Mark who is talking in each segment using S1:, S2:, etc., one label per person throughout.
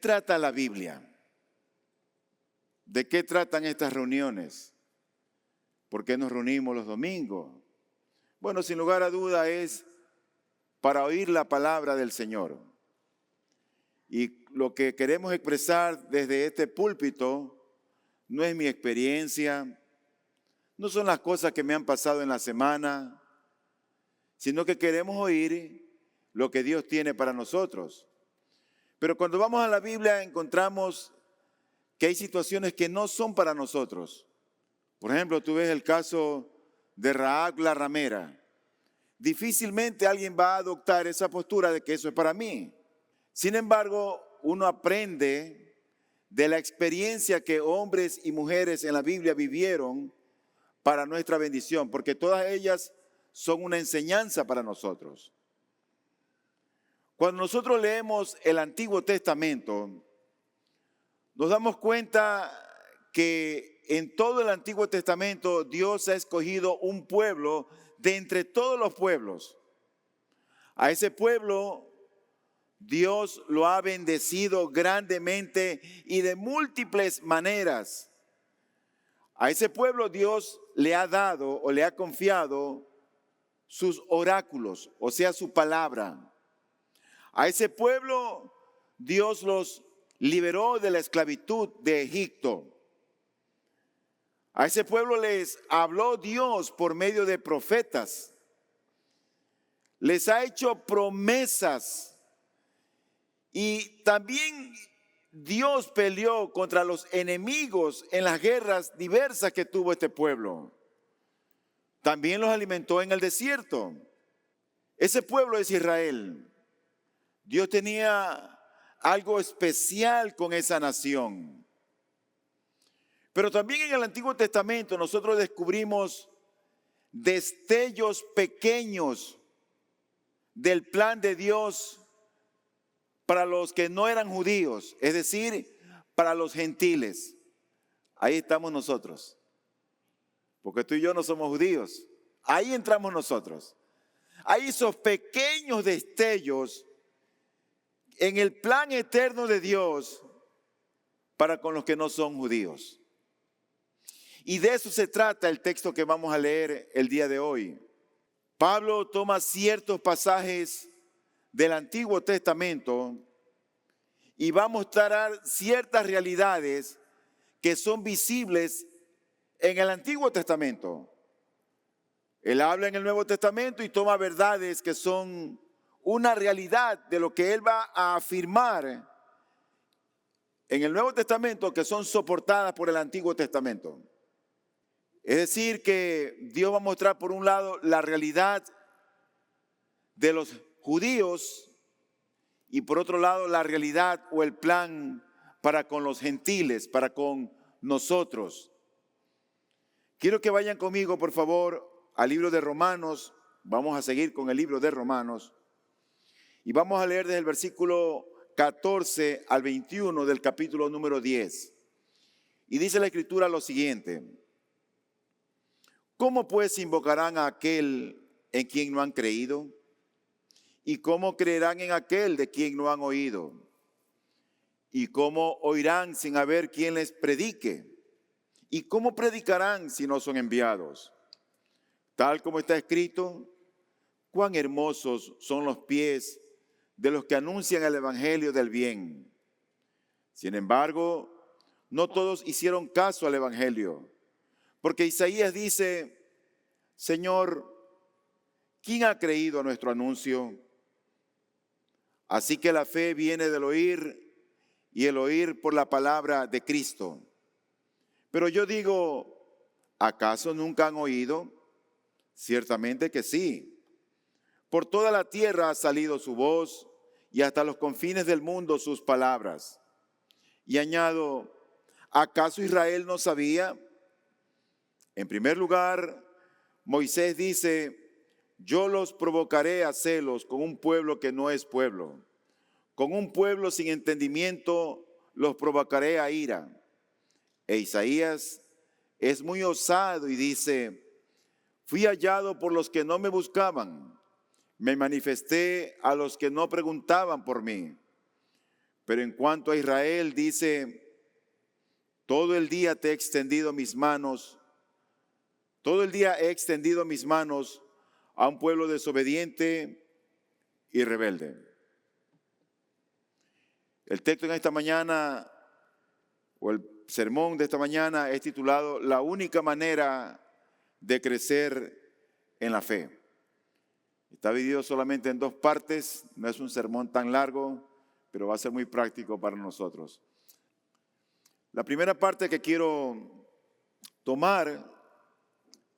S1: trata la Biblia? ¿De qué tratan estas reuniones? ¿Por qué nos reunimos los domingos? Bueno, sin lugar a duda es para oír la palabra del Señor. Y lo que queremos expresar desde este púlpito no es mi experiencia, no son las cosas que me han pasado en la semana, sino que queremos oír lo que Dios tiene para nosotros. Pero cuando vamos a la Biblia encontramos que hay situaciones que no son para nosotros. Por ejemplo, tú ves el caso de Rahab la ramera. Difícilmente alguien va a adoptar esa postura de que eso es para mí. Sin embargo, uno aprende de la experiencia que hombres y mujeres en la Biblia vivieron para nuestra bendición, porque todas ellas son una enseñanza para nosotros. Cuando nosotros leemos el Antiguo Testamento, nos damos cuenta que en todo el Antiguo Testamento Dios ha escogido un pueblo de entre todos los pueblos. A ese pueblo Dios lo ha bendecido grandemente y de múltiples maneras. A ese pueblo Dios le ha dado o le ha confiado sus oráculos, o sea, su palabra. A ese pueblo Dios los liberó de la esclavitud de Egipto. A ese pueblo les habló Dios por medio de profetas. Les ha hecho promesas. Y también Dios peleó contra los enemigos en las guerras diversas que tuvo este pueblo. También los alimentó en el desierto. Ese pueblo es Israel. Dios tenía algo especial con esa nación. Pero también en el Antiguo Testamento nosotros descubrimos destellos pequeños del plan de Dios para los que no eran judíos, es decir, para los gentiles. Ahí estamos nosotros, porque tú y yo no somos judíos. Ahí entramos nosotros. Hay esos pequeños destellos en el plan eterno de Dios para con los que no son judíos. Y de eso se trata el texto que vamos a leer el día de hoy. Pablo toma ciertos pasajes del Antiguo Testamento y va a mostrar ciertas realidades que son visibles en el Antiguo Testamento. Él habla en el Nuevo Testamento y toma verdades que son una realidad de lo que él va a afirmar en el Nuevo Testamento, que son soportadas por el Antiguo Testamento. Es decir, que Dios va a mostrar por un lado la realidad de los judíos y por otro lado la realidad o el plan para con los gentiles, para con nosotros. Quiero que vayan conmigo, por favor, al libro de Romanos. Vamos a seguir con el libro de Romanos y vamos a leer desde el versículo 14 al 21 del capítulo número 10. Y dice la Escritura lo siguiente: ¿cómo pues invocarán a aquel en quien no han creído? ¿Y cómo creerán en aquel de quien no han oído? ¿Y cómo oirán sin haber quien les predique? ¿Y cómo predicarán si no son enviados? Tal como está escrito: cuán hermosos son los pies de los que anuncian el evangelio del bien. Sin embargo, no todos hicieron caso al evangelio, porque Isaías dice: Señor, ¿quién ha creído a nuestro anuncio? Así que la fe viene del oír y el oír por la palabra de Cristo. Pero yo digo, ¿acaso nunca han oído? Ciertamente que sí. Por toda la tierra ha salido su voz y hasta los confines del mundo sus palabras. Y añado, ¿acaso Israel no sabía? En primer lugar, Moisés dice: yo los provocaré a celos con un pueblo que no es pueblo. Con un pueblo sin entendimiento los provocaré a ira. E Isaías es muy osado y dice: fui hallado por los que no me buscaban. Me manifesté a los que no preguntaban por mí. Pero en cuanto a Israel, dice, todo el día te he extendido mis manos, todo el día he extendido mis manos a un pueblo desobediente y rebelde. El texto en esta mañana, o el sermón de esta mañana, es titulado La única manera de crecer en la fe. Está dividido solamente en dos partes, no es un sermón tan largo, pero va a ser muy práctico para nosotros. La primera parte que quiero tomar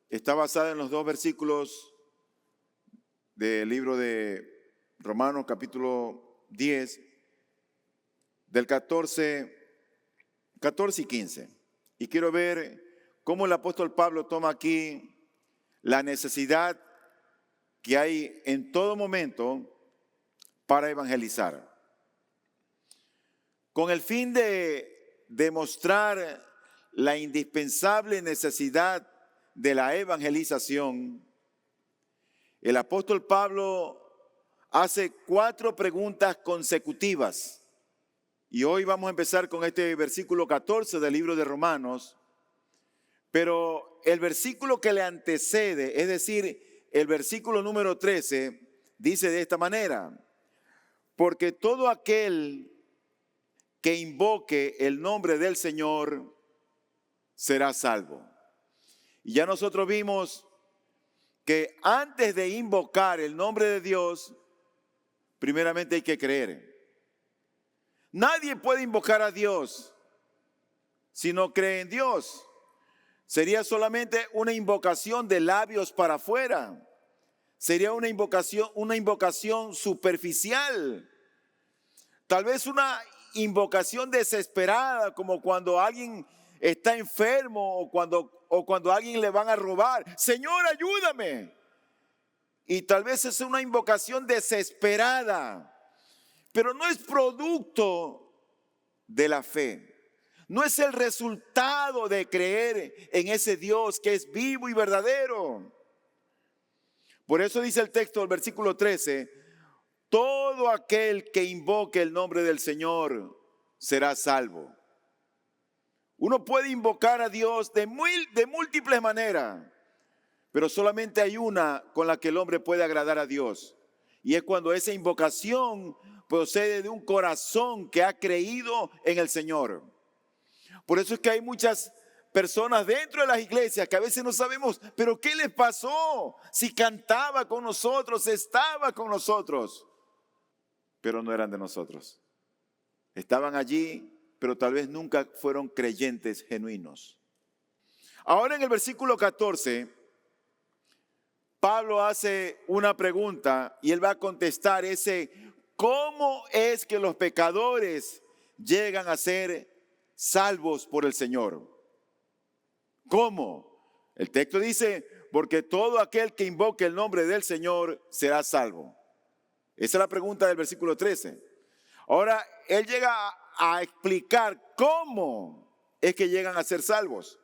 S1: está basada en los dos versículos del libro de Romanos capítulo 10, del 14 y 15. Y quiero ver cómo el apóstol Pablo toma aquí la necesidad que hay en todo momento para evangelizar. Con el fin de demostrar la indispensable necesidad de la evangelización, el apóstol Pablo hace 4 preguntas consecutivas. Y hoy vamos a empezar con este versículo 14 del libro de Romanos. Pero el versículo que le antecede, es decir, el versículo número 13, dice de esta manera: porque todo aquel que invoque el nombre del Señor será salvo. Y ya nosotros vimos que antes de invocar el nombre de Dios, primeramente hay que creer. Nadie puede invocar a Dios si no cree en Dios. Sería solamente una invocación de labios para afuera. Sería una invocación superficial. Tal vez una invocación desesperada, como cuando alguien está enfermo o cuando a alguien le van a robar. Señor, ayúdame. Y tal vez es una invocación desesperada, pero no es producto de la fe. No es el resultado de creer en ese Dios que es vivo y verdadero. Por eso dice el texto del versículo 13, todo aquel que invoque el nombre del Señor será salvo. Uno puede invocar a Dios de múltiples maneras, pero solamente hay una con la que el hombre puede agradar a Dios. Y es cuando esa invocación procede de un corazón que ha creído en el Señor. Por eso es que hay muchas personas dentro de las iglesias que a veces no sabemos, pero ¿qué les pasó? Si cantaba con nosotros, estaba con nosotros, pero no eran de nosotros. Estaban allí, pero tal vez nunca fueron creyentes genuinos. Ahora en el versículo 14, Pablo hace una pregunta y él va a contestar ¿cómo es que los pecadores llegan a ser salvos por el Señor? ¿Cómo? El texto dice, porque todo aquel que invoque el nombre del Señor será salvo. Esa es la pregunta del versículo 13. Ahora, él llega a explicar cómo es que llegan a ser salvos.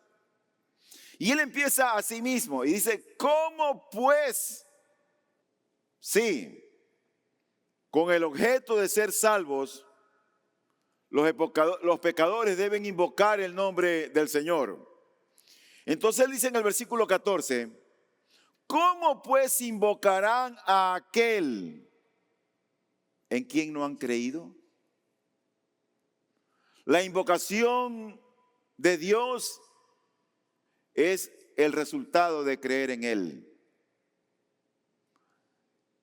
S1: Y él empieza a sí mismo y dice, ¿cómo pues? Sí, con el objeto de ser salvos, los pecadores deben invocar el nombre del Señor. Entonces él dice en el versículo 14, ¿cómo pues invocarán a aquel en quien no han creído? La invocación de Dios es el resultado de creer en Él.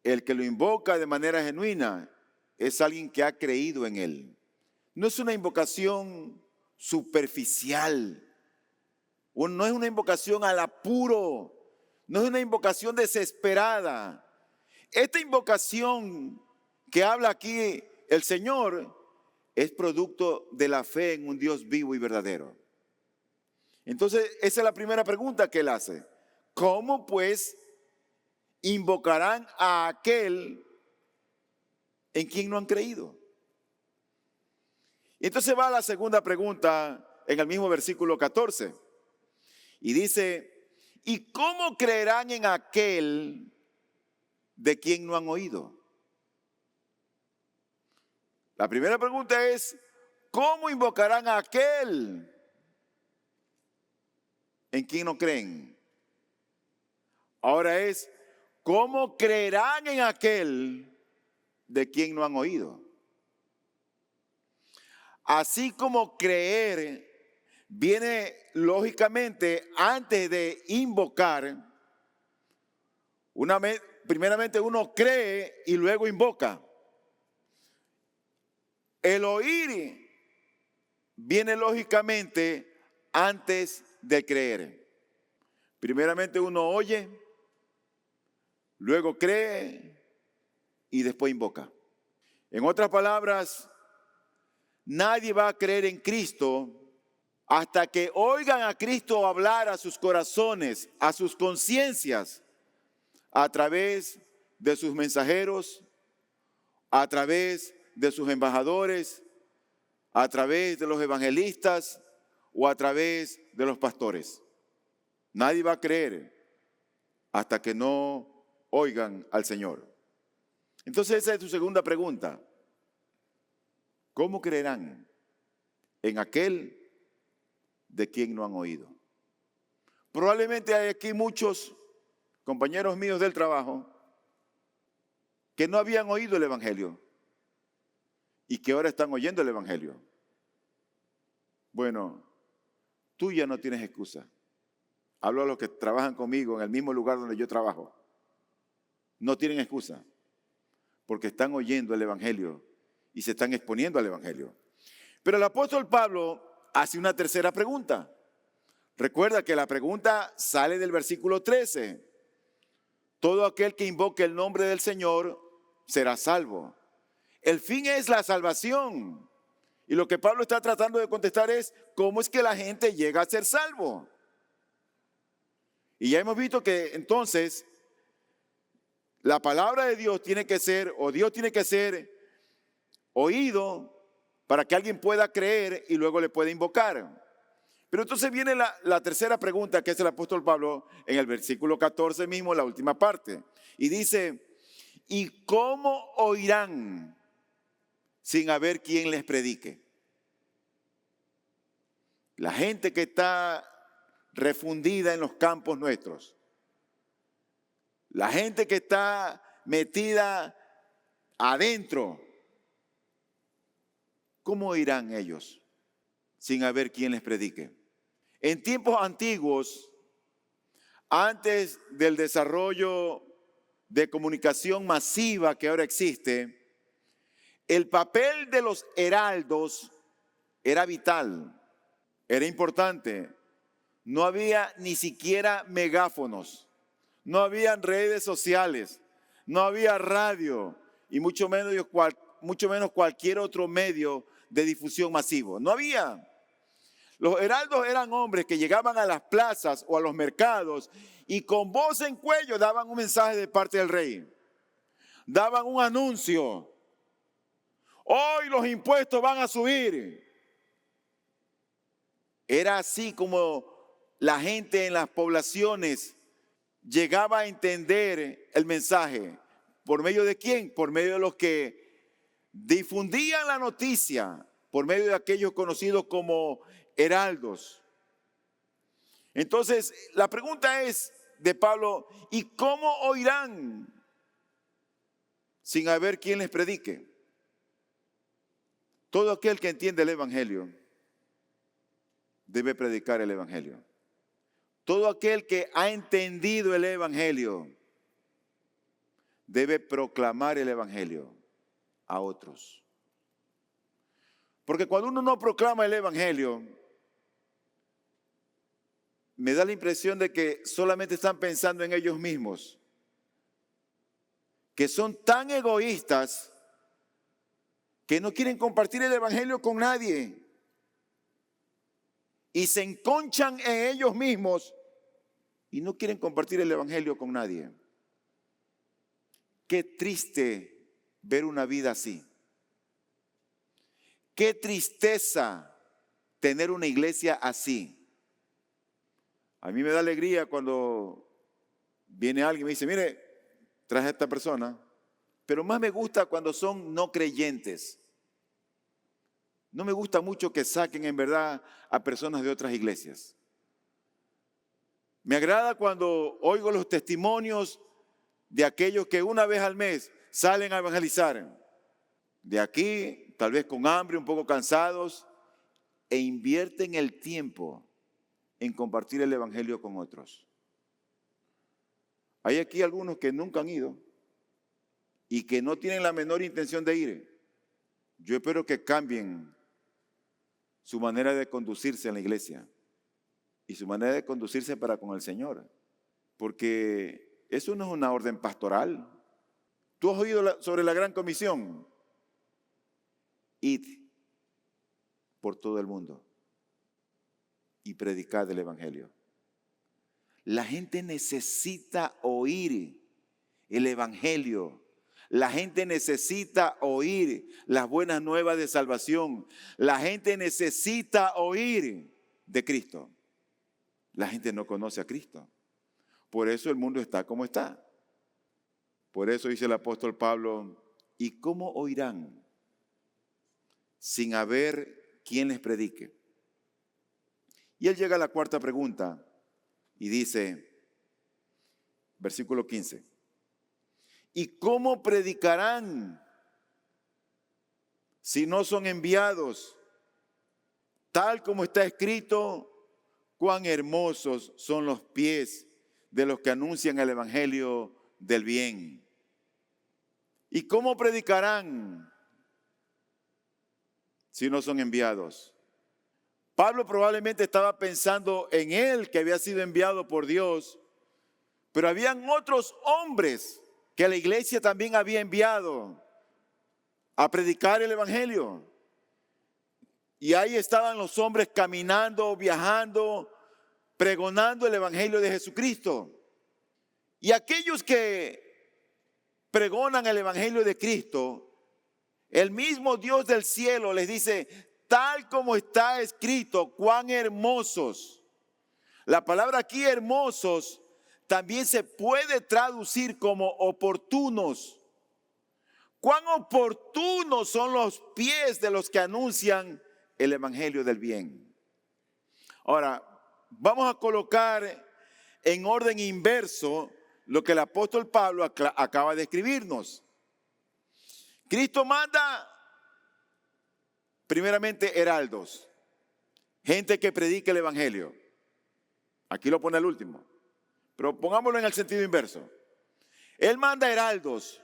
S1: El que lo invoca de manera genuina es alguien que ha creído en Él. No es una invocación superficial, no es una invocación al apuro, no es una invocación desesperada. Esta invocación que habla aquí el Señor es producto de la fe en un Dios vivo y verdadero. Entonces, esa es la primera pregunta que él hace. ¿Cómo pues invocarán a aquel en quien no han creído? Y entonces va a la segunda pregunta en el mismo versículo 14. Y dice, ¿y cómo creerán en aquel de quien no han oído? La primera pregunta es, ¿cómo invocarán a aquel en quien no creen? Ahora es, ¿cómo creerán en aquel de quien no han oído? Así como creer viene lógicamente antes de invocar, primeramente uno cree y luego invoca. El oír viene lógicamente antes de creer. Primeramente uno oye, luego cree y después invoca. En otras palabras, nadie va a creer en Cristo hasta que oigan a Cristo hablar a sus corazones, a sus conciencias, a través de sus mensajeros, a través de sus embajadores, a través de los evangelistas o a través de los pastores. Nadie va a creer hasta que no oigan al Señor. Entonces esa es tu segunda pregunta. ¿Cómo creerán en aquel de quien no han oído? Probablemente hay aquí muchos compañeros míos del trabajo que no habían oído el Evangelio y que ahora están oyendo el Evangelio. Bueno, tú ya no tienes excusa. Hablo a los que trabajan conmigo en el mismo lugar donde yo trabajo. No tienen excusa porque están oyendo el Evangelio y se están exponiendo al Evangelio. Pero el apóstol Pablo hace una tercera pregunta. Recuerda que la pregunta sale del versículo 13. Todo aquel que invoque el nombre del Señor será salvo. El fin es la salvación. Y lo que Pablo está tratando de contestar es, ¿cómo es que la gente llega a ser salvo? Y ya hemos visto que entonces la palabra de Dios tiene que ser, o Dios tiene que ser oído para que alguien pueda creer y luego le pueda invocar. Pero entonces viene la tercera pregunta que hace el apóstol Pablo en el versículo 14 mismo, la última parte. Y dice, ¿y cómo oirán sin haber quien les predique? La gente que está refundida en los campos nuestros, la gente que está metida adentro, ¿cómo oirán ellos sin haber quien les predique? En tiempos antiguos, antes del desarrollo de comunicación masiva que ahora existe, el papel de los heraldos era vital, era importante. No había ni siquiera megáfonos, no había redes sociales, no había radio y mucho menos cualquier otro medio de difusión masivo. No había. Los heraldos eran hombres que llegaban a las plazas o a los mercados y con voz en cuello daban un mensaje de parte del rey. Daban un anuncio. Hoy los impuestos van a subir. Era así como la gente en las poblaciones llegaba a entender el mensaje. ¿Por medio de quién? Por medio de los que difundían la noticia, por medio de aquellos conocidos como heraldos. Entonces, la pregunta es de Pablo, ¿y cómo oirán sin haber quien les predique? Todo aquel que entiende el Evangelio debe predicar el Evangelio. Todo aquel que ha entendido el Evangelio debe proclamar el Evangelio a otros. Porque cuando uno no proclama el Evangelio, me da la impresión de que solamente están pensando en ellos mismos, que son tan egoístas que no quieren compartir el Evangelio con nadie y se enconchan en ellos mismos y no quieren compartir el Evangelio con nadie. Qué triste ver una vida así. Qué tristeza tener una iglesia así. A mí me da alegría cuando viene alguien y me dice, mire, traje a esta persona, pero más me gusta cuando son no creyentes. No me gusta mucho que saquen en verdad a personas de otras iglesias. Me agrada cuando oigo los testimonios de aquellos que una vez al mes salen a evangelizar. De aquí, tal vez con hambre, un poco cansados, e invierten el tiempo en compartir el evangelio con otros. Hay aquí algunos que nunca han ido y que no tienen la menor intención de ir. Yo espero que cambien su manera de conducirse en la iglesia y su manera de conducirse para con el Señor, porque eso no es una orden pastoral. ¿Tú has oído sobre la gran comisión? Id por todo el mundo y predicad el evangelio. La gente necesita oír el evangelio. La gente necesita oír las buenas nuevas de salvación. La gente necesita oír de Cristo. La gente no conoce a Cristo. Por eso el mundo está como está. Por eso dice el apóstol Pablo, ¿y cómo oirán sin haber quien les predique? Y él llega a la cuarta pregunta y dice, versículo 15, ¿y cómo predicarán si no son enviados? Tal como está escrito, cuán hermosos son los pies de los que anuncian el evangelio del bien. ¿Y cómo predicarán si no son enviados? Pablo probablemente estaba pensando en él, que había sido enviado por Dios, pero habían otros hombres que la iglesia también había enviado a predicar el evangelio. Y ahí estaban los hombres caminando, viajando, pregonando el evangelio de Jesucristo. Y aquellos que pregonan el evangelio de Cristo, el mismo Dios del cielo les dice, tal como está escrito, cuán hermosos. La palabra aquí hermosos también se puede traducir como oportunos. Cuán oportunos son los pies de los que anuncian el evangelio del bien. Ahora, vamos a colocar en orden inverso lo que el apóstol Pablo acaba de escribirnos. Cristo manda primeramente heraldos, gente que predique el evangelio. Aquí lo pone al último, pero pongámoslo en el sentido inverso. Él manda heraldos,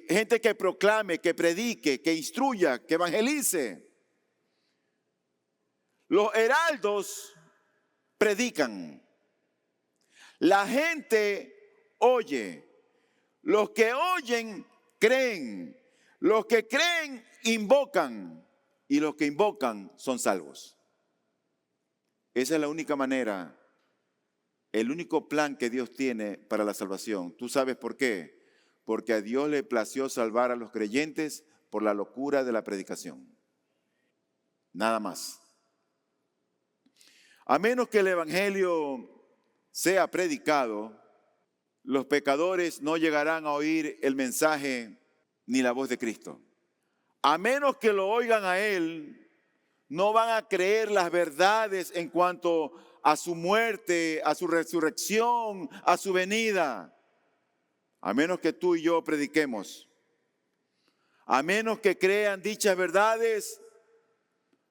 S1: gente que proclame, que predique, que instruya, que evangelice. Los heraldos predican. La gente oye. Los que oyen creen. Los que creen invocan. Y los que invocan son salvos. Esa es la única manera, el único plan que Dios tiene para la salvación. ¿Tú sabes por qué? Porque a Dios le plació salvar a los creyentes por la locura de la predicación. Nada más. A menos que el evangelio sea predicado, los pecadores no llegarán a oír el mensaje ni la voz de Cristo. A menos que lo oigan a Él, no van a creer las verdades en cuanto a su muerte, a su resurrección, a su venida. A menos que tú y yo prediquemos. A menos que crean dichas verdades,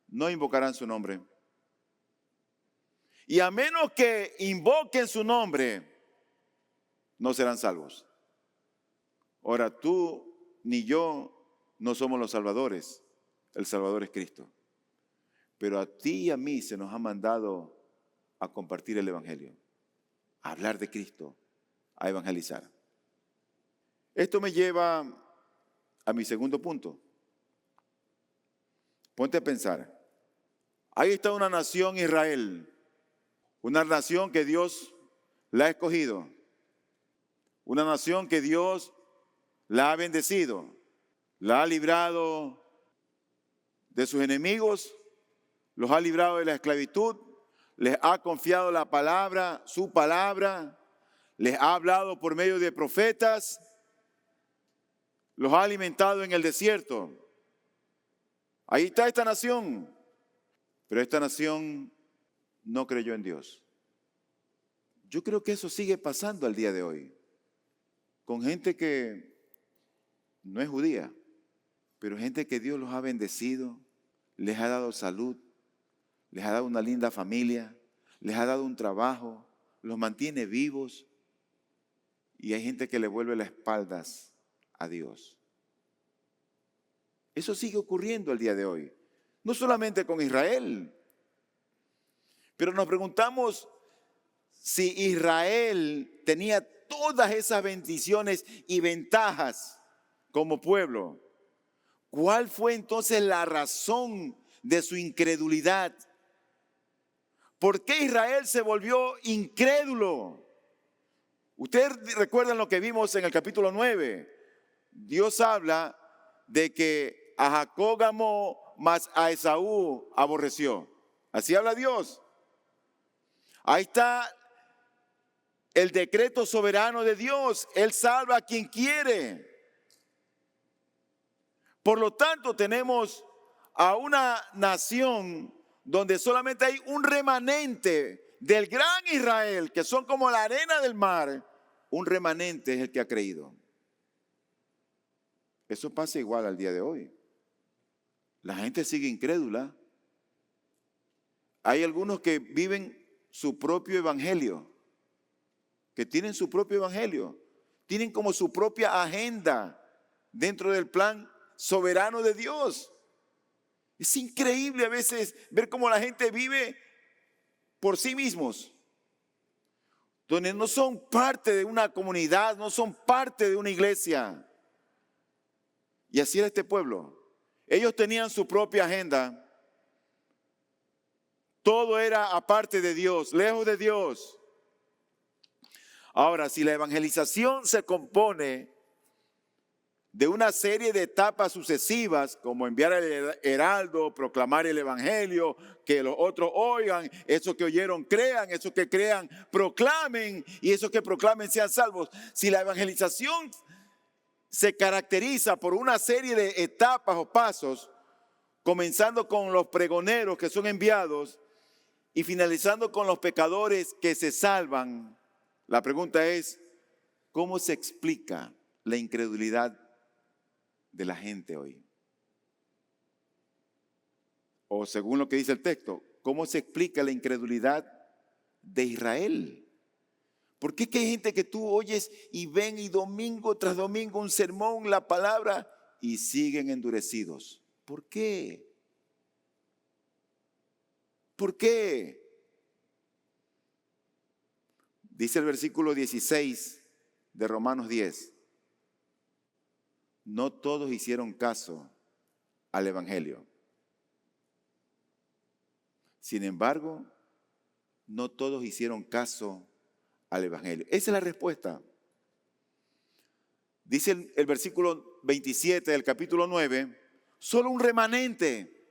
S1: no invocarán su nombre. Y a menos que invoquen su nombre, no serán salvos. Ahora, tú ni yo no somos los salvadores. El Salvador es Cristo. Pero a ti y a mí se nos ha mandado a compartir el evangelio, a hablar de Cristo, a evangelizar. Esto me lleva a mi segundo punto. Ponte a pensar. Ahí está una nación, Israel. Una nación que Dios la ha escogido. Una nación que Dios la ha bendecido. La ha librado de sus enemigos. Los ha librado de la esclavitud. Les ha confiado la palabra, su palabra. Les ha hablado por medio de profetas. Los ha alimentado en el desierto. Ahí está esta nación. Pero esta nación no creyó en Dios. Yo creo que eso sigue pasando al día de hoy. Con gente que no es judía, pero gente que Dios los ha bendecido, les ha dado salud, les ha dado una linda familia, les ha dado un trabajo, los mantiene vivos. Y hay gente que le vuelve las espaldas a Dios. Eso sigue ocurriendo al día de hoy. No solamente con Israel. Pero nos preguntamos si Israel tenía todas esas bendiciones y ventajas como pueblo. ¿Cuál fue entonces la razón de su incredulidad? ¿Por qué Israel se volvió incrédulo? Ustedes recuerdan lo que vimos en el capítulo 9. Dios habla de que a Jacob amó, mas a Esaú aborreció. Así habla Dios. Ahí está el decreto soberano de Dios. Él salva a quien quiere. Por lo tanto, tenemos a una nación donde solamente hay un remanente del gran Israel, que son como la arena del mar. Un remanente es el que ha creído. Eso pasa igual al día de hoy. La gente sigue incrédula. Hay algunos que viven su propio evangelio, que tienen su propio evangelio, tienen como su propia agenda dentro del plan soberano de Dios. Es increíble a veces ver cómo la gente vive por sí mismos, donde no son parte de una comunidad, no son parte de una iglesia. Y así era este pueblo. Ellos tenían su propia agenda. Todo era aparte de Dios, lejos de Dios. Ahora, si la evangelización se compone de una serie de etapas sucesivas, como enviar el heraldo, proclamar el evangelio, que los otros oigan, esos que oyeron crean, esos que crean proclamen, y esos que proclamen sean salvos. Si la evangelización se caracteriza por una serie de etapas o pasos, comenzando con los pregoneros que son enviados y finalizando con los pecadores que se salvan, la pregunta es, ¿cómo se explica la incredulidad de la gente hoy? O según lo que dice el texto, ¿cómo se explica la incredulidad de Israel? ¿Por qué es que hay gente que tú oyes y ven y domingo tras domingo un sermón, la palabra, y siguen endurecidos? ¿Por qué? ¿Por qué? Dice el versículo 16 de Romanos 10. No todos hicieron caso al evangelio. Sin embargo, no todos hicieron caso al evangelio. Esa es la respuesta. Dice el versículo 27 del capítulo 9, solo un remanente,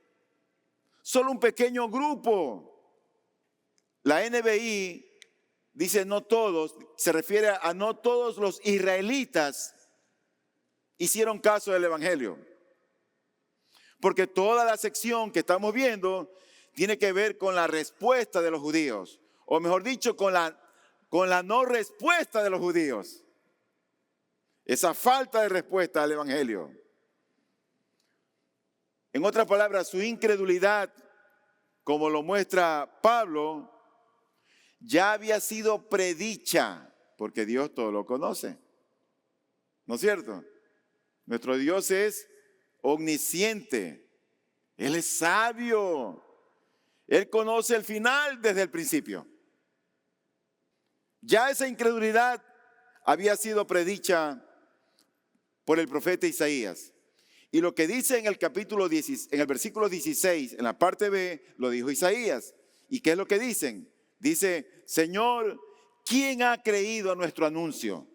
S1: solo un pequeño grupo. La NBI dice no todos, se refiere a no todos los israelitas hicieron caso del evangelio. Porque toda la sección que estamos viendo tiene que ver con la respuesta de los judíos, o mejor dicho, con la no respuesta de los judíos. Esa falta de respuesta al evangelio. En otras palabras, su incredulidad, como lo muestra Pablo, ya había sido predicha, porque Dios todo lo conoce. ¿No es cierto? Nuestro Dios es omnisciente. Él es sabio. Él conoce el final desde el principio. Ya esa incredulidad había sido predicha por el profeta Isaías. Y lo que dice en el capítulo 10, en el versículo 16, en la parte B, lo dijo Isaías. ¿Y qué es lo que dicen? Dice, Señor, ¿quién ha creído a nuestro anuncio?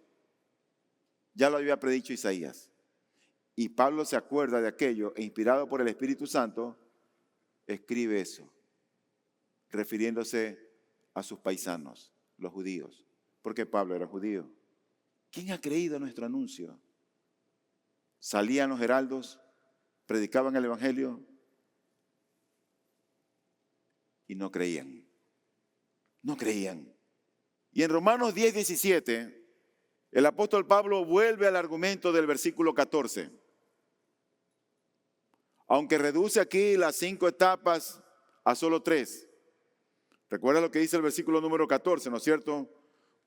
S1: Ya lo había predicho Isaías. Y Pablo se acuerda de aquello e inspirado por el Espíritu Santo, escribe eso, refiriéndose a sus paisanos, los judíos, porque Pablo era judío. ¿Quién ha creído a nuestro anuncio? Salían los heraldos, predicaban el evangelio y no creían. No creían. Y en Romanos 10:17, el apóstol Pablo vuelve al argumento del versículo 14. Aunque reduce aquí las 5 etapas a solo 3. Recuerda lo que dice el versículo número 14, ¿no es cierto?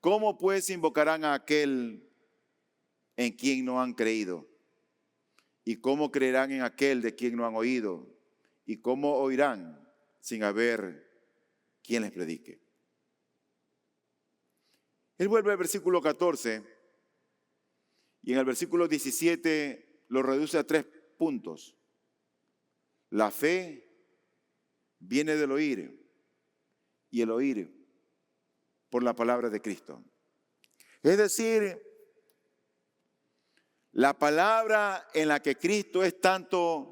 S1: ¿Cómo pues invocarán a aquel en quien no han creído? ¿Y cómo creerán en aquel de quien no han oído? ¿Y cómo oirán sin haber quien les predique? Él vuelve al versículo 14 y en el versículo 17 lo reduce a 3 puntos. La fe viene del oír y el oír por la palabra de Cristo. Es decir, la palabra en la que Cristo es tanto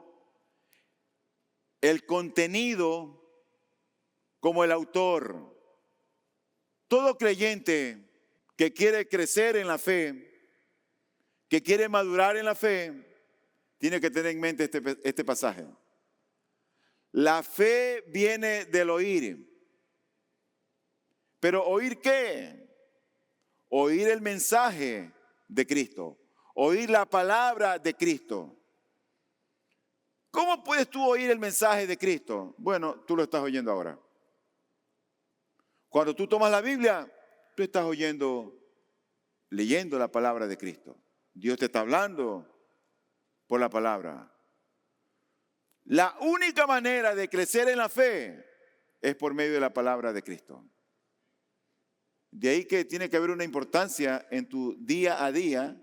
S1: el contenido como el autor. Todo creyente que quiere crecer en la fe, que quiere madurar en la fe, tiene que tener en mente este pasaje. La fe viene del oír. ¿Pero oír qué? Oír el mensaje de Cristo. Oír la palabra de Cristo. ¿Cómo puedes tú oír el mensaje de Cristo? Bueno, tú lo estás oyendo ahora. Cuando tú tomas la Biblia, tú estás leyendo la palabra de Cristo. Dios te está hablando por la palabra. La única manera de crecer en la fe es por medio de la palabra de Cristo. De ahí que tiene que haber una importancia en tu día a día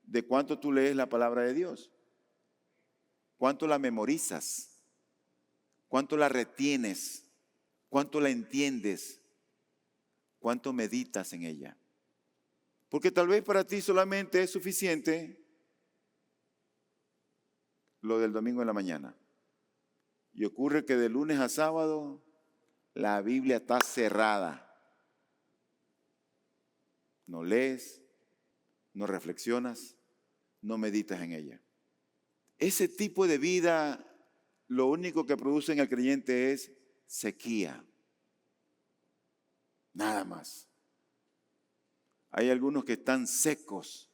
S1: de cuánto tú lees la palabra de Dios. Cuánto la memorizas. Cuánto la retienes. Cuánto la entiendes. Cuánto meditas en ella. Porque tal vez para ti solamente es suficiente lo del domingo en la mañana. Y ocurre que de lunes a sábado la Biblia está cerrada. No lees, no reflexionas, no meditas en ella. Ese tipo de vida lo único que produce en el creyente es sequía. Nada más. Hay algunos que están secos,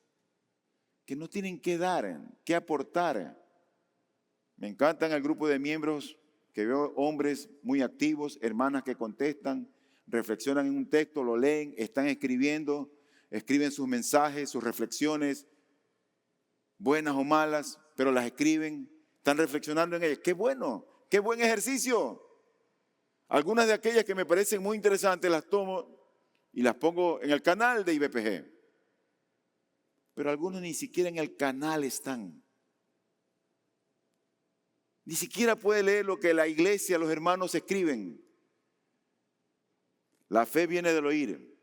S1: que no tienen que dar, que aportar. Me encantan el grupo de miembros que veo hombres muy activos, hermanas que contestan, reflexionan en un texto, lo leen, están escribiendo, escriben sus mensajes, sus reflexiones, buenas o malas, pero las escriben, están reflexionando en ellas. ¡Qué bueno! ¡Qué buen ejercicio! Algunas de aquellas que me parecen muy interesantes las tomo y las pongo en el canal de IBPG. Pero algunos ni siquiera en el canal están. Ni siquiera puede leer lo que la iglesia, los hermanos escriben. La fe viene del oír.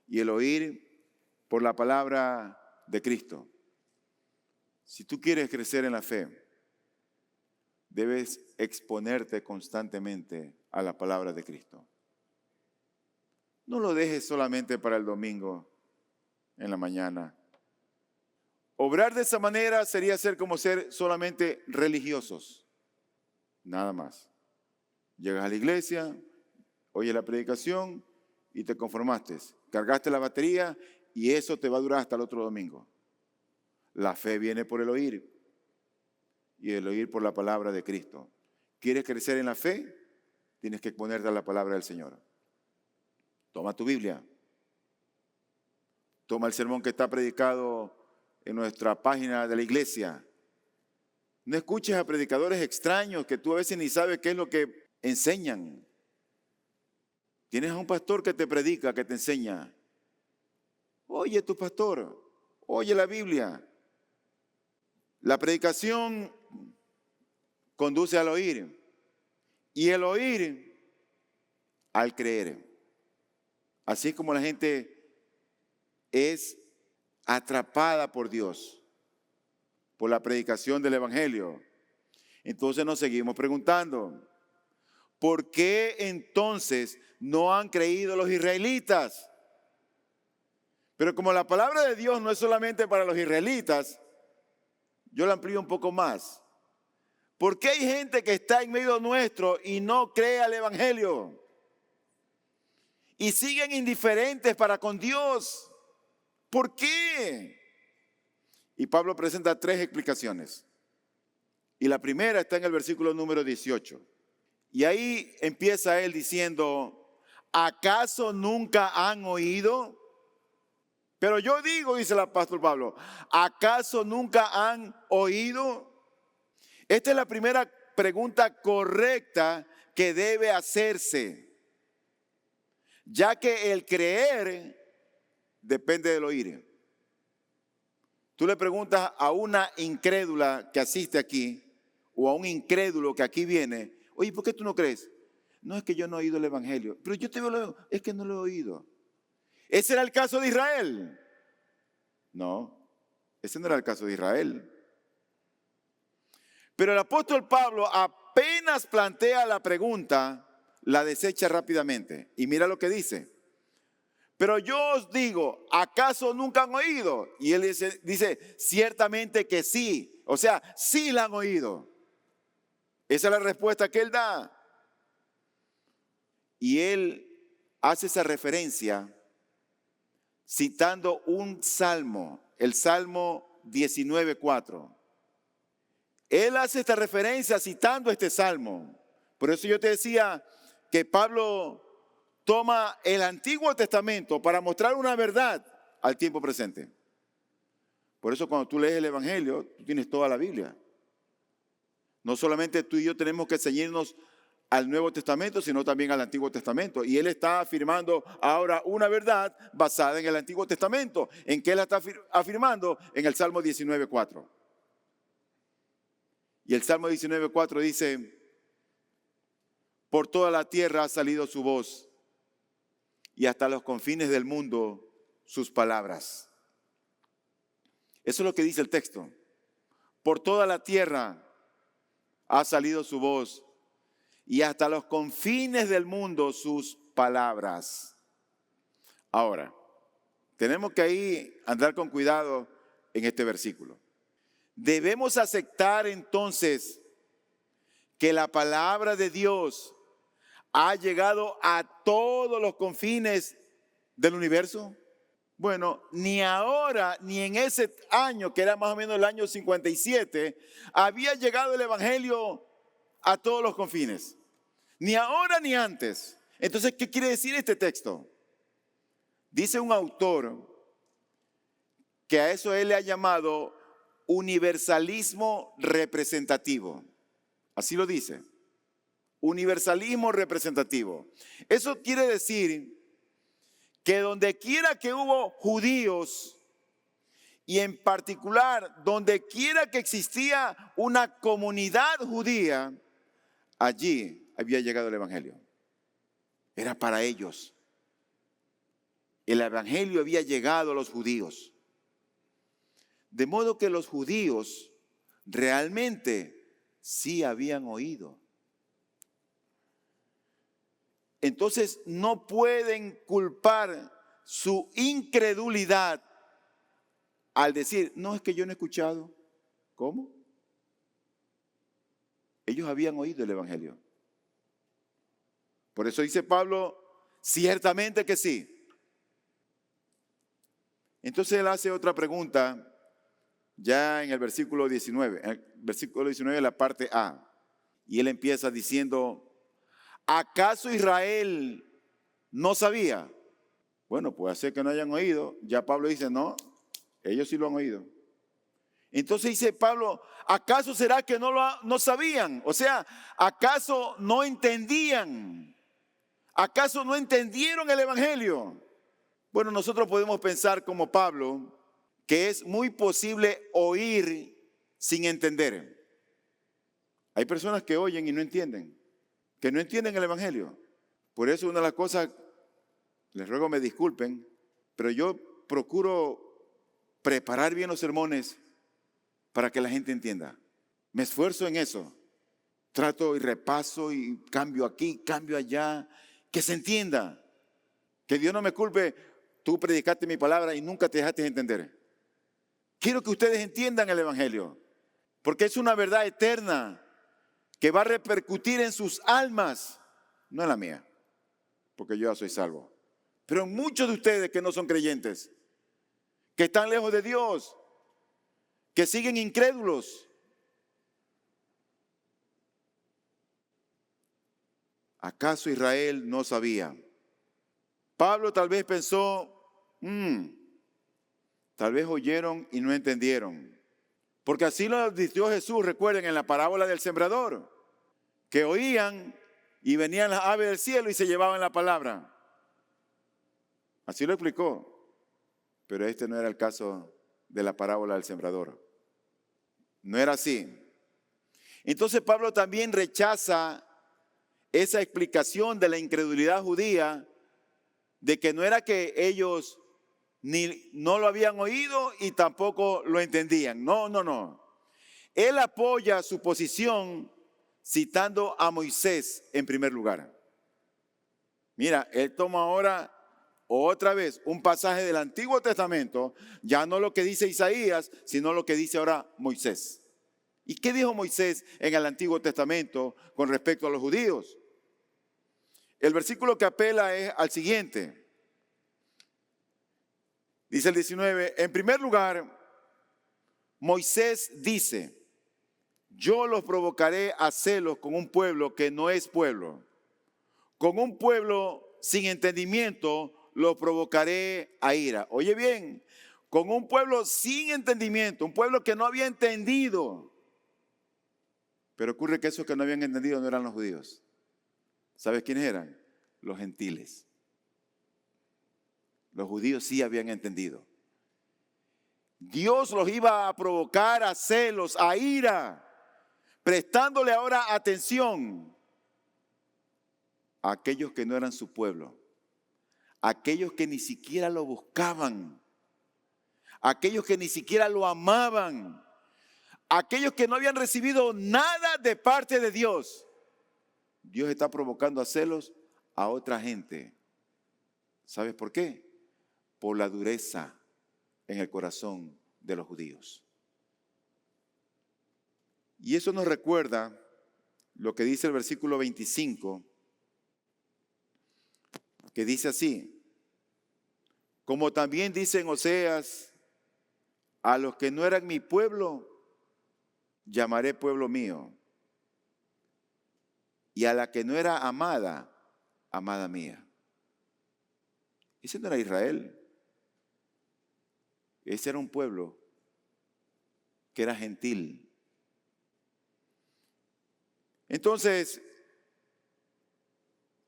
S1: Y el oír por la palabra de Cristo. Si tú quieres crecer en la fe, debes exponerte constantemente a la palabra de Cristo. No lo dejes solamente para el domingo en la mañana. Obrar de esa manera sería ser como ser solamente religiosos. Nada más. Llegas a la iglesia, oyes la predicación y te conformaste. Cargaste la batería y eso te va a durar hasta el otro domingo. La fe viene por el oír y el oír por la palabra de Cristo. ¿Quieres crecer en la fe? Tienes que exponerte a la palabra del Señor. Toma tu Biblia. Toma el sermón que está predicado en nuestra página de la iglesia. No escuches a predicadores extraños que tú a veces ni sabes qué es lo que enseñan. Tienes a un pastor que te predica, que te enseña. Oye tu pastor, oye la Biblia. La predicación conduce al oír y el oír al creer. Así como la gente es atrapada por Dios, por la predicación del Evangelio. Entonces nos seguimos preguntando, ¿por qué entonces no han creído los israelitas? Pero como la palabra de Dios no es solamente para los israelitas, yo la amplío un poco más. ¿Por qué hay gente que está en medio nuestro y no cree al Evangelio? Y siguen indiferentes para con Dios. ¿Por qué? Y Pablo presenta 3 explicaciones. Y la primera está en el versículo número 18. Y ahí empieza él diciendo, ¿acaso nunca han oído? Pero yo digo, dice el apóstol Pablo, ¿acaso nunca han oído? Esta es la primera pregunta correcta que debe hacerse, ya que el creer depende del oír. Tú le preguntas a una incrédula que asiste aquí, o a un incrédulo que aquí viene, oye, ¿por qué tú no crees? No, es que yo no he oído el Evangelio. Pero yo te veo, es que no lo he oído. ¿Ese era el caso de Israel? No, ese no era el caso de Israel. Pero el apóstol Pablo apenas plantea la pregunta, la desecha rápidamente. Y mira lo que dice. Pero yo os digo, ¿acaso nunca han oído? Y él dice, ciertamente que sí. O sea, sí la han oído. Esa es la respuesta que él da. Y él hace esa referencia citando un salmo, el Salmo 19:4. Él hace esta referencia citando este salmo. Por eso yo te decía que Pablo toma el Antiguo Testamento para mostrar una verdad al tiempo presente. Por eso cuando tú lees el Evangelio, tú tienes toda la Biblia. No solamente tú y yo tenemos que ceñirnos al Nuevo Testamento, sino también al Antiguo Testamento. Y él está afirmando ahora una verdad basada en el Antiguo Testamento. ¿En qué la está afirmando? En el Salmo 19:4. Y el Salmo 19:4 dice, por toda la tierra ha salido su voz y hasta los confines del mundo sus palabras. Eso es lo que dice el texto. Por toda la tierra ha salido su voz y hasta los confines del mundo sus palabras. Ahora, tenemos que ahí andar con cuidado en este versículo. Debemos aceptar entonces que la palabra de Dios ha llegado a todos los confines del universo. Bueno, ni ahora ni en ese año, que era más o menos el año 57, había llegado el Evangelio a todos los confines. Ni ahora ni antes. Entonces, ¿qué quiere decir este texto? Dice un autor que a eso él le ha llamado universalismo representativo. Así lo dice. Universalismo representativo. Eso quiere decir que donde quiera que hubo judíos, y en particular donde quiera que existía una comunidad judía, allí había llegado el Evangelio. Era para ellos. El Evangelio había llegado a los judíos. De modo que los judíos realmente sí habían oído. Entonces no pueden culpar su incredulidad al decir, no, es que yo no he escuchado. ¿Cómo? Ellos habían oído el Evangelio. Por eso dice Pablo, ciertamente que sí. Entonces él hace otra pregunta ya en el versículo 19. En el versículo 19, la parte A. Y él empieza diciendo, ¿acaso Israel no sabía? Bueno, puede ser que no hayan oído. Ya Pablo dice, no, ellos sí lo han oído. Entonces dice Pablo, ¿acaso será que no sabían? O sea, ¿acaso no entendían? ¿Acaso no entendieron el Evangelio? Bueno, nosotros podemos pensar como Pablo, que es muy posible oír sin entender. Hay personas que oyen y no entienden, que no entienden el Evangelio. Por eso una de las cosas, les ruego me disculpen, pero yo procuro preparar bien los sermones para que la gente entienda. Me esfuerzo en eso. Trato y repaso y cambio aquí, cambio allá, que se entienda. Que Dios no me culpe, tú predicaste mi palabra y nunca te dejaste entender. Quiero que ustedes entiendan el Evangelio, porque es una verdad eterna. que va a repercutir en sus almas, no en la mía, porque yo ya soy salvo, pero en muchos de ustedes que no son creyentes, que están lejos de Dios, que siguen incrédulos. ¿Acaso Israel no sabía? Pablo tal vez pensó, tal vez oyeron y no entendieron. Porque así lo advirtió Jesús, recuerden, en la parábola del sembrador, que oían y venían las aves del cielo y se llevaban la palabra. Así lo explicó. Pero este no era el caso de la parábola del sembrador. No era así. Entonces Pablo también rechaza esa explicación de la incredulidad judía, de que no era que ellos no lo habían oído y tampoco lo entendían. No. Él apoya su posición citando a Moisés en primer lugar. Mira, él toma ahora otra vez un pasaje del Antiguo Testamento, ya no lo que dice Isaías, sino lo que dice ahora Moisés. ¿Y qué dijo Moisés en el Antiguo Testamento con respecto a los judíos? El versículo que apela es al siguiente. Dice el 19, en primer lugar, Moisés dice, yo los provocaré a celos con un pueblo que no es pueblo. Con un pueblo sin entendimiento los provocaré a ira. Oye bien, con un pueblo sin entendimiento, un pueblo que no había entendido. Pero ocurre que esos que no habían entendido no eran los judíos. ¿Sabes quiénes eran? Los gentiles. Los judíos sí habían entendido. Dios los iba a provocar a celos, a ira, prestándole ahora atención a aquellos que no eran su pueblo, a aquellos que ni siquiera lo buscaban, a aquellos que ni siquiera lo amaban, a aquellos que no habían recibido nada de parte de Dios. Dios está provocando a celos a otra gente. ¿Sabes por qué? Por la dureza en el corazón de los judíos. Y eso nos recuerda lo que dice el versículo 25, que dice así, como también dice en Oseas, a los que no eran mi pueblo, llamaré pueblo mío, y a la que no era amada, amada mía. Ese no era Israel. Ese era un pueblo que era gentil. Entonces,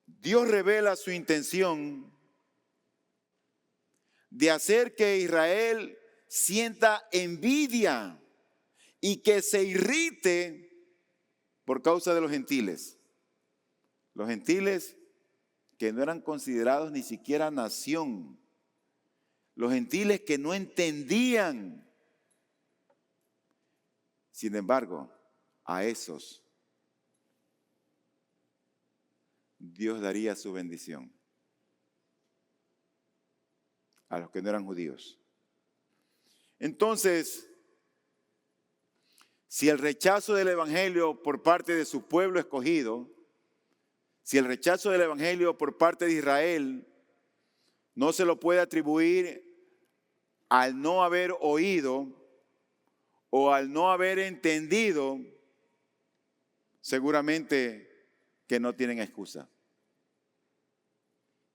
S1: Dios revela su intención de hacer que Israel sienta envidia y que se irrite por causa de los gentiles. Los gentiles que no eran considerados ni siquiera nación. Los gentiles que no entendían. Sin embargo, a esos Dios daría su bendición. A los que no eran judíos. Entonces, si el rechazo del evangelio por parte de su pueblo escogido, si el rechazo del evangelio por parte de Israel no se lo puede atribuir al no haber oído o al no haber entendido, seguramente que no tienen excusa.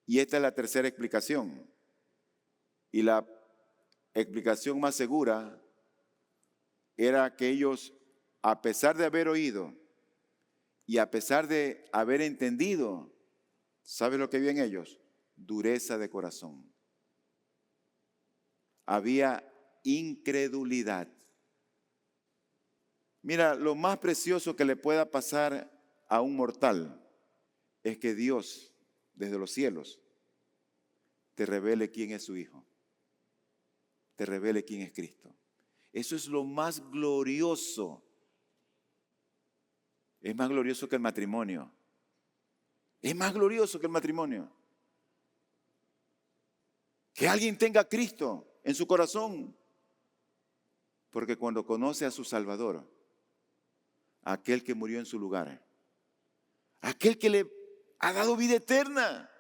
S1: Y esta es la tercera explicación. Y la explicación más segura era que ellos, a pesar de haber oído y a pesar de haber entendido, ¿sabe lo que había en ellos? Dureza de corazón. Había incredulidad. Mira, lo más precioso que le pueda pasar a un mortal es que Dios, desde los cielos, te revele quién es su Hijo. Te revele quién es Cristo. Eso es lo más glorioso. Es más glorioso que el matrimonio. Es más glorioso que el matrimonio. Que alguien tenga a Cristo en su corazón. Porque cuando conoce a su Salvador, aquel que murió en su lugar, aquel que le ha dado vida eterna.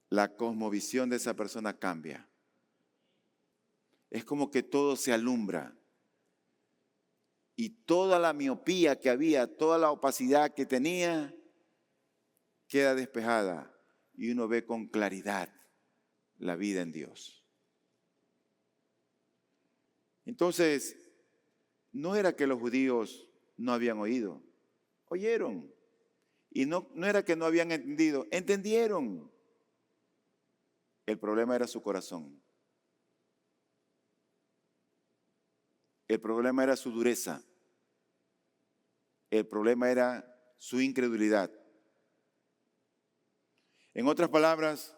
S1: La cosmovisión de esa persona cambia. Es como que todo se alumbra. Y toda la miopía que había, toda la opacidad que tenía, queda despejada. Y uno ve con claridad la vida en Dios. Entonces, no era que los judíos no habían oído. Oyeron. Y no era que no habían entendido. Entendieron. El problema era su corazón. El problema era su dureza. El problema era su incredulidad. En otras palabras,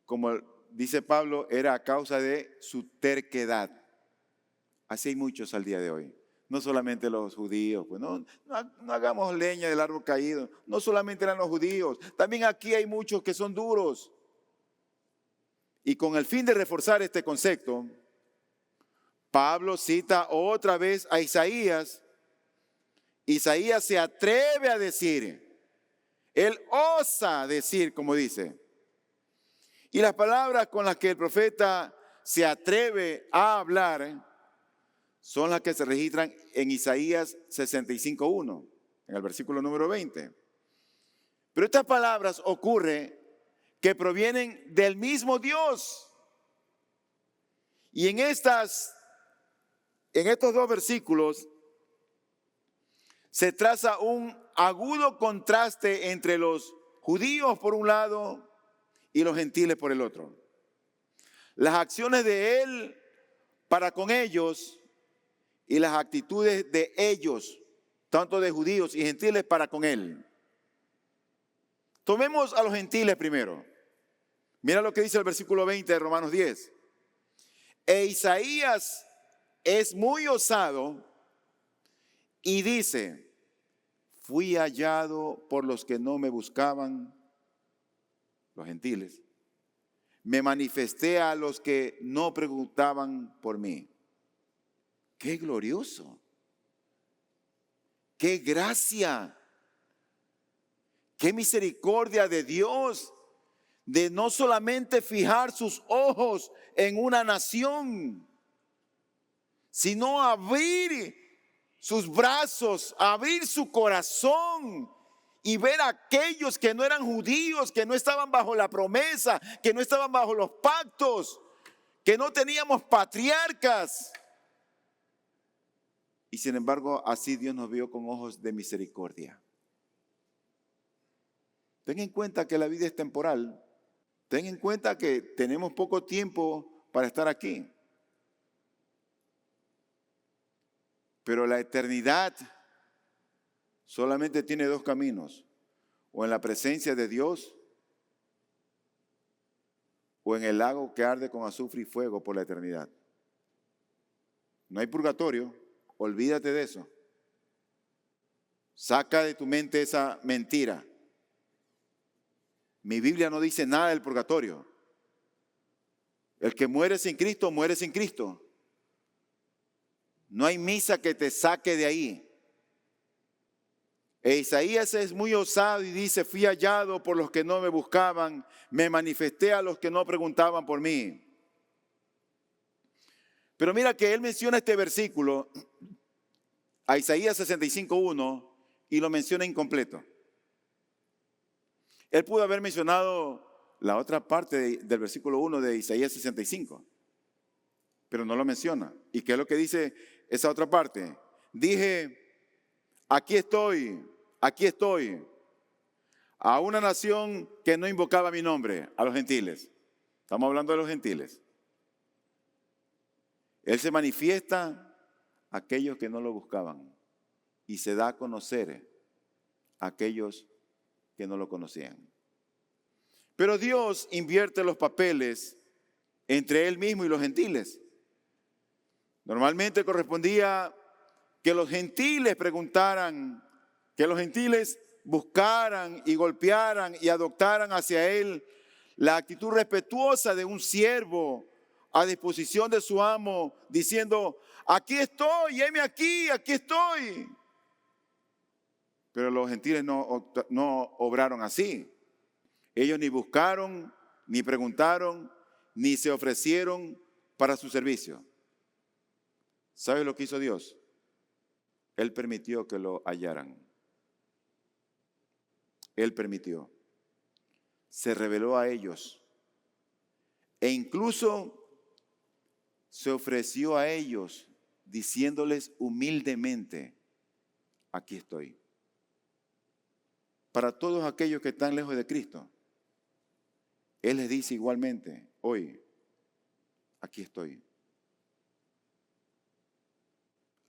S1: como dice Pablo, era a causa de su terquedad. Así hay muchos al día de hoy. No solamente los judíos, pues no hagamos leña del árbol caído. No solamente eran los judíos, también aquí hay muchos que son duros. Y con el fin de reforzar este concepto, Pablo cita otra vez a Isaías. Isaías se atreve a decir, él osa decir, como dice. Y las palabras con las que el profeta se atreve a hablar son las que se registran en Isaías 65:1, en el versículo número 20. Pero estas palabras ocurre que provienen del mismo Dios. Y en estos dos versículos se traza un agudo contraste entre los judíos por un lado y los gentiles por el otro. Las acciones de él para con ellos y las actitudes de ellos, tanto de judíos y gentiles, para con él. Tomemos a los gentiles primero. Mira lo que dice el versículo 20 de Romanos 10. E Isaías es muy osado y dice, fui hallado por los que no me buscaban, los gentiles. Me manifesté a los que no preguntaban por mí. ¡Qué glorioso! ¡Qué gracia! ¡Qué misericordia de Dios! De no solamente fijar sus ojos en una nación, sino abrir sus brazos, abrir su corazón y ver a aquellos que no eran judíos, que no estaban bajo la promesa, que no estaban bajo los pactos, que no teníamos patriarcas. Y sin embargo, así Dios nos vio con ojos de misericordia. Ten en cuenta que la vida es temporal. Ten en cuenta que tenemos poco tiempo para estar aquí. Pero la eternidad solamente tiene dos caminos. O en la presencia de Dios, o en el lago que arde con azufre y fuego por la eternidad. No hay purgatorio. Olvídate de eso. Saca de tu mente esa mentira. Mi Biblia no dice nada del purgatorio. El que muere sin Cristo, muere sin Cristo. No hay misa que te saque de ahí. E Isaías es muy osado y dice, fui hallado por los que no me buscaban, me manifesté a los que no preguntaban por mí. Pero mira que él menciona este versículo, a Isaías 65:1, y lo menciona incompleto. Él pudo haber mencionado la otra parte del versículo 1 de Isaías 65, pero no lo menciona. ¿Y qué es lo que dice esa otra parte? Dije, aquí estoy, a una nación que no invocaba mi nombre, a los gentiles. Estamos hablando de los gentiles. Él se manifiesta a aquellos que no lo buscaban y se da a conocer a aquellos que no lo conocían. Pero Dios invierte los papeles entre Él mismo y los gentiles. Normalmente correspondía que los gentiles preguntaran, que los gentiles buscaran y golpearan y adoptaran hacia Él la actitud respetuosa de un siervo a disposición de su amo, diciendo, aquí estoy, heme aquí, aquí estoy. Pero los gentiles no obraron así. Ellos ni buscaron, ni preguntaron, ni se ofrecieron para su servicio. ¿Sabe lo que hizo Dios? Él permitió que lo hallaran. Él permitió. Se reveló a ellos. E incluso se ofreció a ellos, diciéndoles humildemente, aquí estoy. Para todos aquellos que están lejos de Cristo, Él les dice igualmente, hoy, aquí estoy.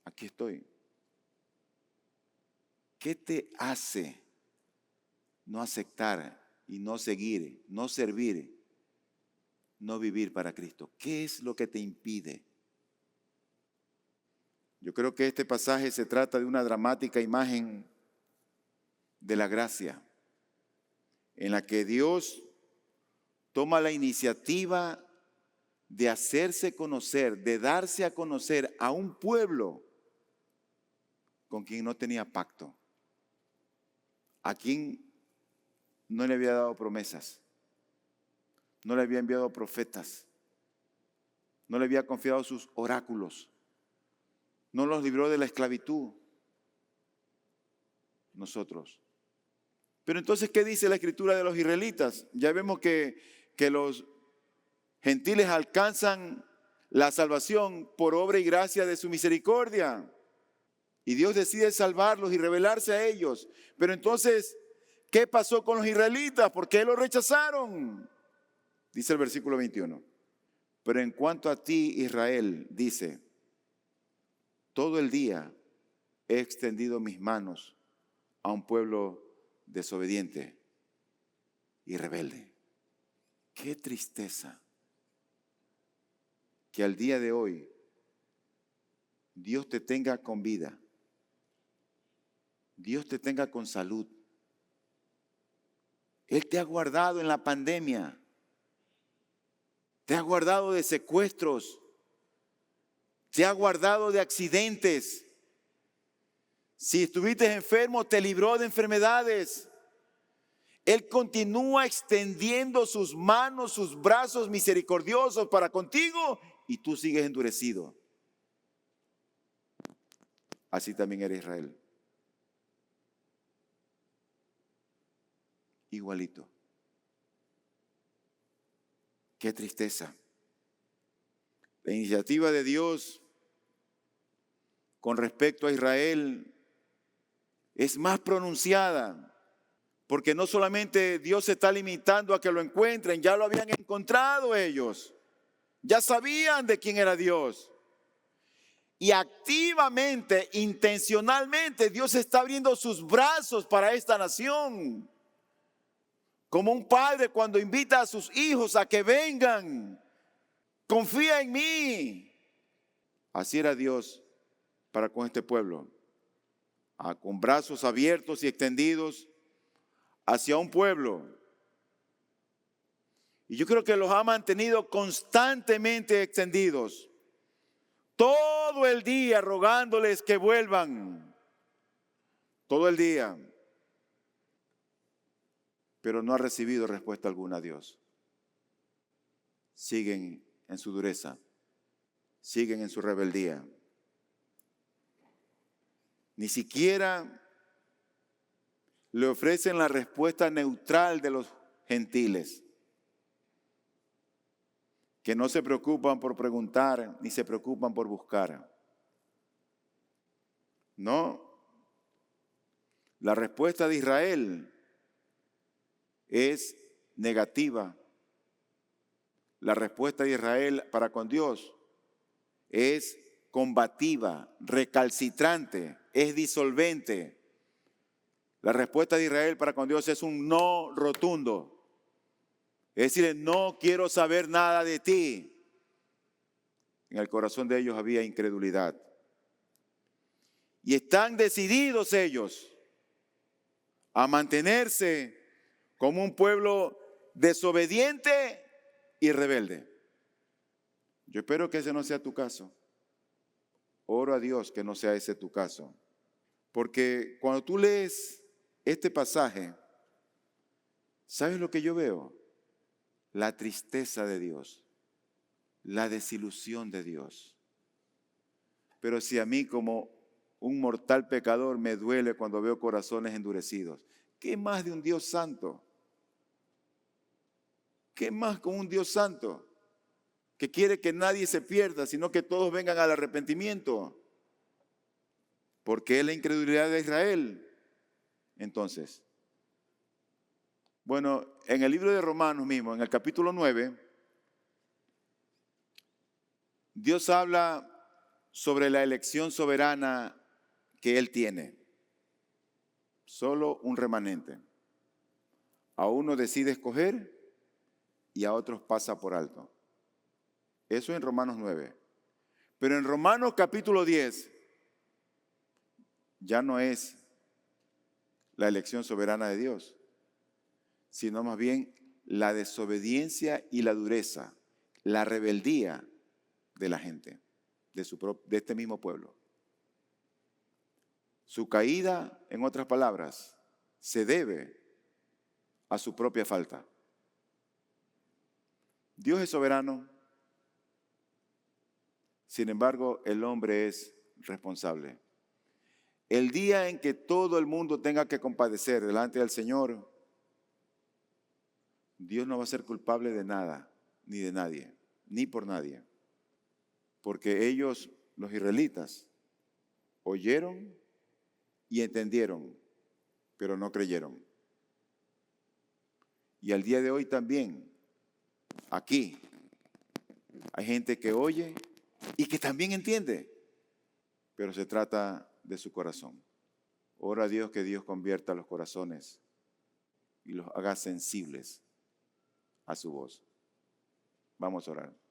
S1: Aquí estoy. ¿Qué te hace no aceptar y no seguir, no servir, no vivir para Cristo? ¿Qué es lo que te impide? Yo creo que este pasaje se trata de una dramática imagen de la gracia, en la que Dios toma la iniciativa de hacerse conocer, de darse a conocer a un pueblo con quien no tenía pacto, a quien no le había dado promesas, no le había enviado profetas, no le había confiado sus oráculos, no los libró de la esclavitud. Nosotros. Pero entonces, ¿qué dice la escritura de los israelitas? Ya vemos que los gentiles alcanzan la salvación por obra y gracia de su misericordia. Y Dios decide salvarlos y revelarse a ellos. Pero entonces, ¿qué pasó con los israelitas? ¿Por qué lo rechazaron? Dice el versículo 21. Pero en cuanto a ti, Israel, dice, todo el día he extendido mis manos a un pueblo desobediente y rebelde. Qué tristeza que al día de hoy Dios te tenga con vida, Dios te tenga con salud. Él te ha guardado en la pandemia, te ha guardado de secuestros, te ha guardado de accidentes. Si estuviste enfermo, te libró de enfermedades. Él continúa extendiendo sus manos, sus brazos misericordiosos para contigo y tú sigues endurecido. Así también era Israel. Igualito. Qué tristeza. La iniciativa de Dios con respecto a Israel es más pronunciada, porque no solamente Dios se está limitando a que lo encuentren, ya lo habían encontrado ellos, ya sabían de quién era Dios. Y activamente, intencionalmente, Dios está abriendo sus brazos para esta nación. Como un padre cuando invita a sus hijos a que vengan, confía en mí. Así era Dios para con este pueblo, con brazos abiertos y extendidos hacia un pueblo. Y yo creo que los ha mantenido constantemente extendidos, todo el día rogándoles que vuelvan, todo el día. Pero no ha recibido respuesta alguna a Dios. Siguen en su dureza, siguen en su rebeldía. Ni siquiera le ofrecen la respuesta neutral de los gentiles, que no se preocupan por preguntar ni se preocupan por buscar. No, la respuesta de Israel es negativa. La respuesta de Israel para con Dios es combativa, recalcitrante, es disolvente. La respuesta de Israel para con Dios es un no rotundo. Es decir, no quiero saber nada de ti. En el corazón de ellos había incredulidad. Y están decididos ellos a mantenerse como un pueblo desobediente y rebelde. Yo espero que ese no sea tu caso. Oro a Dios que no sea ese tu caso. Porque cuando tú lees este pasaje, ¿sabes lo que yo veo? La tristeza de Dios, la desilusión de Dios. Pero si a mí como un mortal pecador me duele cuando veo corazones endurecidos, ¿qué más de un Dios santo? ¿Qué más con un Dios santo que quiere que nadie se pierda, sino que todos vengan al arrepentimiento? Porque es la incredulidad de Israel. Entonces, bueno, en el libro de Romanos mismo, en el capítulo 9, Dios habla sobre la elección soberana que Él tiene. Solo un remanente. A uno decide escoger y a otros pasa por alto. Eso en Romanos 9. Pero en Romanos capítulo 10 ya no es la elección soberana de Dios, sino más bien la desobediencia y la dureza, la rebeldía de la gente, de este mismo pueblo. Su caída, en otras palabras, se debe a su propia falta. Dios es soberano, sin embargo, el hombre es responsable. El día en que todo el mundo tenga que compadecer delante del Señor, Dios no va a ser culpable de nada, ni de nadie, ni por nadie. Porque ellos, los israelitas, oyeron y entendieron, pero no creyeron. Y al día de hoy también, aquí, hay gente que oye y que también entiende, pero se trata de su corazón. Ora a Dios que Dios convierta los corazones y los haga sensibles a su voz. Vamos a orar.